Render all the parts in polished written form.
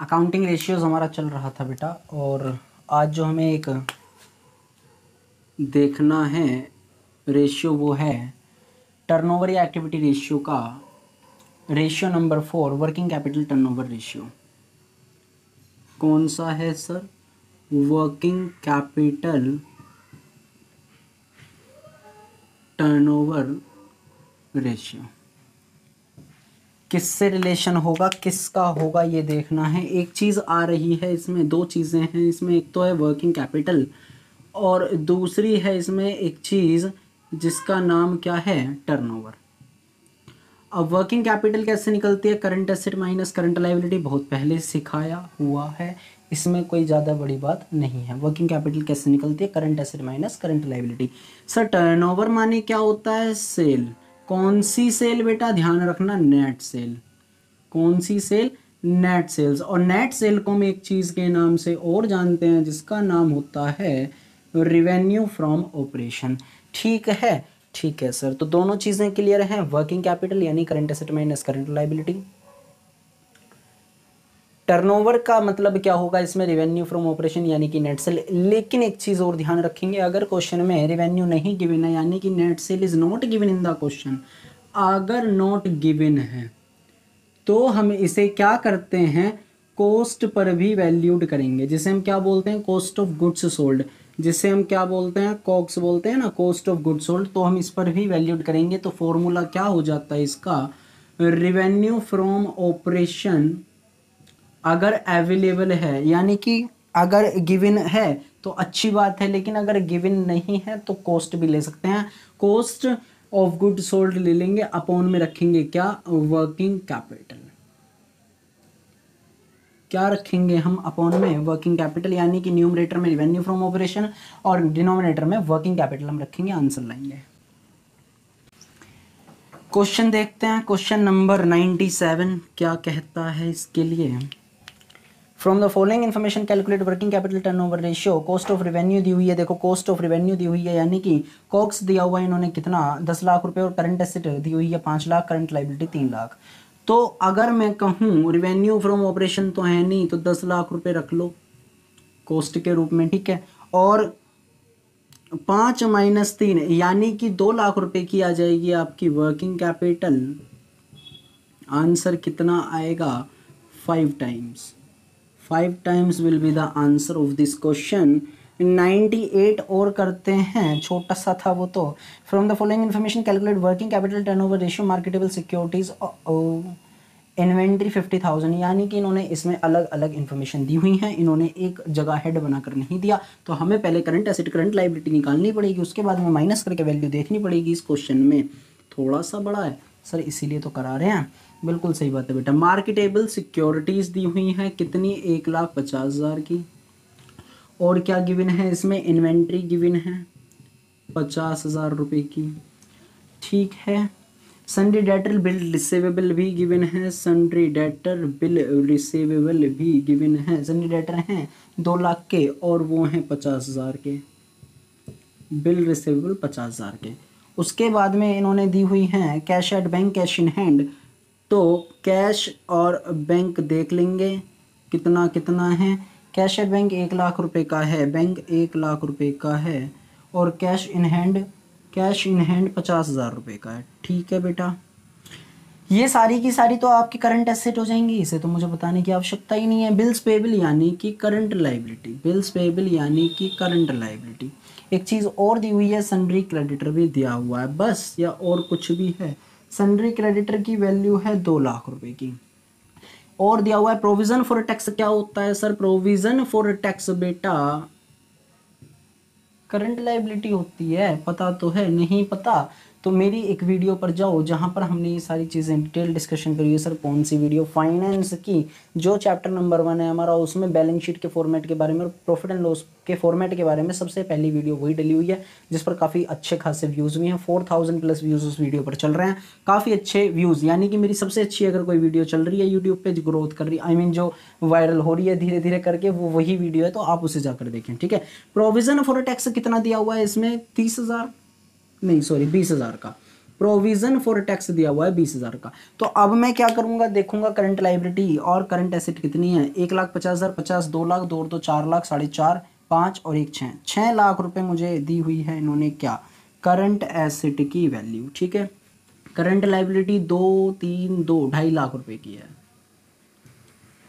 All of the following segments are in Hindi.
अकाउंटिंग रेशियोज हमारा चल रहा था बेटा, और आज जो हमें एक देखना है रेशियो वो है टर्नओवर या एक्टिविटी रेशियो का ratio number 4, working capital turnover ratio. कौन सा है sir? Working capital turnover ratio. किससे रिलेशन होगा, किसका होगा, ये देखना है। एक चीज़ आ रही है इसमें, दो चीज़ें हैं इसमें, एक तो है वर्किंग कैपिटल और दूसरी है इसमें एक चीज़ जिसका नाम क्या है, टर्नओवर। अब वर्किंग कैपिटल कैसे निकलती है, current asset minus current liability, बहुत पहले सिखाया हुआ है, इसमें कोई ज़्यादा बड़ी बात नहीं है। वर्किंग कैपिटल कैसे निकलती है, current asset minus current liability. Sir turnover माने क्या होता है, सेल। कौन सी सेल बेटा, ध्यान रखना, नेट सेल। कौन सी सेल, नेट सेल्स। और नेट सेल को हम एक चीज़ के नाम से और जानते हैं जिसका नाम होता है रिवेन्यू फ्रॉम ऑपरेशन। ठीक है, ठीक है सर। तो दोनों चीज़ें क्लियर हैं, वर्किंग कैपिटल यानी current asset minus current liability. Turnover का मतलब क्या होगा इसमें, रेवेन्यू फ्रॉम ऑपरेशन यानी कि नेट सेल। लेकिन एक चीज़ और ध्यान रखेंगे, अगर क्वेश्चन में रेवेन्यू नहीं गिवन है यानी कि net cell is not given in the question, अगर नॉट गिवन है तो हम इसे क्या करते हैं, कॉस्ट पर भी वैल्यूड करेंगे, जिसे हम क्या बोलते हैं, कॉस्ट ऑफ गुड्स सोल्ड, जिसे हम क्या बोलते हैं, कॉक्स बोलते हैं ना, कॉस्ट ऑफ गुड्स सोल्ड। तो हम इस पर भी वैल्यूड करेंगे। तो फॉर्मूला क्या हो जाता है इसका, रेवेन्यू फ्रॉम ऑपरेशन अगर अवेलेबल है, यानी कि अगर गिवन है तो अच्छी बात है, लेकिन अगर गिवन नहीं है तो कॉस्ट भी ले सकते हैं। कॉस्ट ऑफ गुड सोल्ड ले लेंगे, अपॉन में रखेंगे क्या, वर्किंग कैपिटल। क्या रखेंगे हम अपॉन में, वर्किंग कैपिटल, यानी कि न्यूमरेटर में रेवेन्यू फ्रॉम ऑपरेशन और डिनोमिनेटर में वर्किंग कैपिटल हम रखेंगे, आंसर लाएंगे। क्वेश्चन देखते हैं, क्वेश्चन नंबर 97 क्या कहता है इसके लिए। From the following information calculate working capital turnover ratio. Cost of revenue दी हुई है, देखो कॉस्ट ऑफ रेवेन्यू दी हुई है यानी कि कॉक्स दिया हुआ है इन्होंने कितना, 10 लाख रुपए, और करंट एसेट दी हुई है 5 लाख, करंट लायबिलिटी 3 लाख। तो अगर मैं कहूँ रेवेन्यू फ्रॉम ऑपरेशन तो है नहीं, तो 10 लाख रुपए रख लो कॉस्ट के रूप में, ठीक है, और 5 माइनस 3 यानी कि 2 लाख रुपए की आ जाएगी आपकी वर्किंग कैपिटल। आंसर कितना आएगा, 5 times. 5 times will be the answer of this question. 98 और करते हैं, छोटा सा था वो तो। From the following information calculate working capital turnover ratio marketable securities inventory 50,000, यानी कि इन्होंने इसमें अलग अलग इन्फॉर्मेशन दी हुई हैं, इन्होंने एक जगह हेड बनाकर नहीं दिया। तो हमें पहले करंट एसेट करंट लायबिलिटी निकालनी पड़ेगी, उसके बाद में माइनस करके वैल्यू देखनी पड़ेगी। इस क्वेश्चन में थोड़ा सा बड़ा है सर, इसीलिए तो करा रहे हैं। बिल्कुल सही बात है बेटा। मार्केटेबल सिक्योरिटीज दी हुई हैं कितनी, 1,50,000 की। और क्या गिवन है इसमें, इन्वेंट्री गिवन है 50,000 रुपये की, ठीक है। सन्ड्री डेटर बिल रिसीवेबल भी गिवन है, सन्ड्री डेटर बिल रिसीवेबल भी गिवन है। सन्ड्री डेटर हैं 2 लाख के और वो हैं 50,000 के, बिल रिसीवेबल 50,000 के। उसके बाद में इन्होंने दी हुई हैं cash at bank, cash in hand. तो कैश और बैंक देख लेंगे कितना कितना है। कैश एट बैंक 1 लाख रुपए का है, बैंक 1 लाख रुपए का है, और कैश इन हैंड 50,000 रुपये का है, ठीक है बेटा। ये सारी की सारी तो आपकी करंट एसेट हो जाएंगी, इसे तो मुझे बताने की आवश्यकता ही नहीं है। बिल्स पेबल यानी कि करंट लायबिलिटी, बिल्स पेबल यानी कि करंट लायबिलिटी। एक चीज़ और दी हुई है, सन्ड्री क्रेडिटर भी दिया हुआ है, बस, या और कुछ भी है। सन्ड्री क्रेडिटर की वैल्यू है 2 लाख रुपए की, और दिया हुआ है प्रोविजन फॉर टैक्स। क्या होता है सर प्रोविजन फॉर टैक्स, बेटा करंट लायबिलिटी होती है, पता तो है, नहीं पता तो मेरी एक वीडियो पर जाओ जहां पर हमने ये सारी चीज़ें डिटेल डिस्कशन करी है। सर कौन सी वीडियो, फाइनेंस की, जो चैप्टर नंबर 1 है हमारा, उसमें बैलेंस शीट के फॉर्मेट के बारे में और प्रॉफिट एंड लॉस के फॉर्मेट के बारे में सबसे पहली वीडियो वही डली हुई है, जिस पर काफ़ी अच्छे खासे व्यूज़ भी हैं। 4,000 प्लस व्यूज़ उस वीडियो पर चल रहे हैं, काफ़ी अच्छे व्यूज़, यानी कि मेरी सबसे अच्छी अगर कोई वीडियो चल रही है यूट्यूब पे, ग्रोथ कर रही है, जो वायरल हो रही है धीरे धीरे करके, वो वही वीडियो है, तो आप उसे जाकर देखें, ठीक है। प्रोविजन फॉर टैक्स कितना दिया हुआ है इसमें, 30,000 नहीं सॉरी 20,000 का। प्रोविजन फॉर टैक्स दिया हुआ है 20,000 का। तो अब मैं क्या करूंगा, देखूंगा करंट लाइबिलिटी और करंट एसेट कितनी है। 1,50,000, 50, 2 लाख, 2 और 2 4 लाख, 4.5, 5 और 1 6, 6 लाख रुपए मुझे दी हुई है इन्होंने क्या, करंट एसेट की वैल्यू। ठीक है, करंट लाइबिलिटी 2 लाख रुपए की है।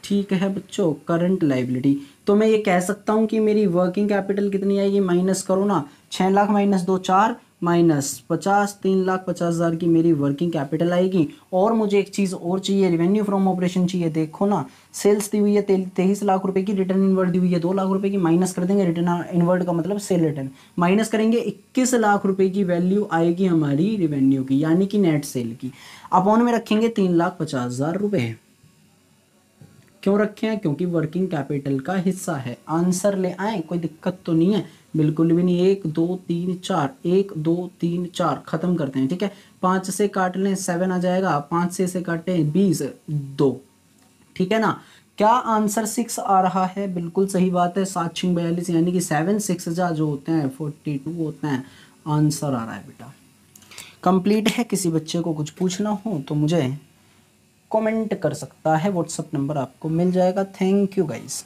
ठीक है बच्चों, करंट लाइबिलिटी। तो मैं ये कह सकता हूँ कि मेरी वर्किंग कैपिटल कितनी आएगी, माइनस करो ना, 6 लाख माइनस 2 4 माइनस 50, 3,50,000 की मेरी वर्किंग कैपिटल आएगी। और मुझे एक चीज़ और चाहिए, रेवेन्यू फ्रॉम ऑपरेशन चाहिए। देखो ना, सेल्स दी हुई है 23 लाख रुपए की, रिटर्न इनवर्ड दी हुई है 2 लाख रुपए की, माइनस कर देंगे, रिटर्न इनवर्ड का मतलब सेल रिटर्न, माइनस करेंगे 21 लाख रुपए की वैल्यू आएगी हमारी रेवेन्यू की, यानी कि नेट सेल की। अपॉन में रखेंगे 3,50,000 रुपए। क्यों रखे हैं, क्योंकि वर्किंग कैपिटल का हिस्सा है। आंसर ले आए, कोई दिक्कत तो नहीं है, बिल्कुल भी नहीं। 1 2 3 4, 1 2 3 4, खत्म करते हैं। ठीक है, 5 से काट लें 7 आ जाएगा, 5 से इसे काटें 20, 2। ठीक है ना, क्या आंसर 6 आ रहा है, बिल्कुल सही बात है। 7 6 42, यानी कि 7 6 जो होते हैं 42 होते हैं। आंसर आ रहा है बेटा, कंप्लीट है। किसी बच्चे को कुछ पूछना हो तो मुझे कमेंट कर सकता है, व्हाट्सअप नंबर आपको मिल जाएगा। Thank you guys.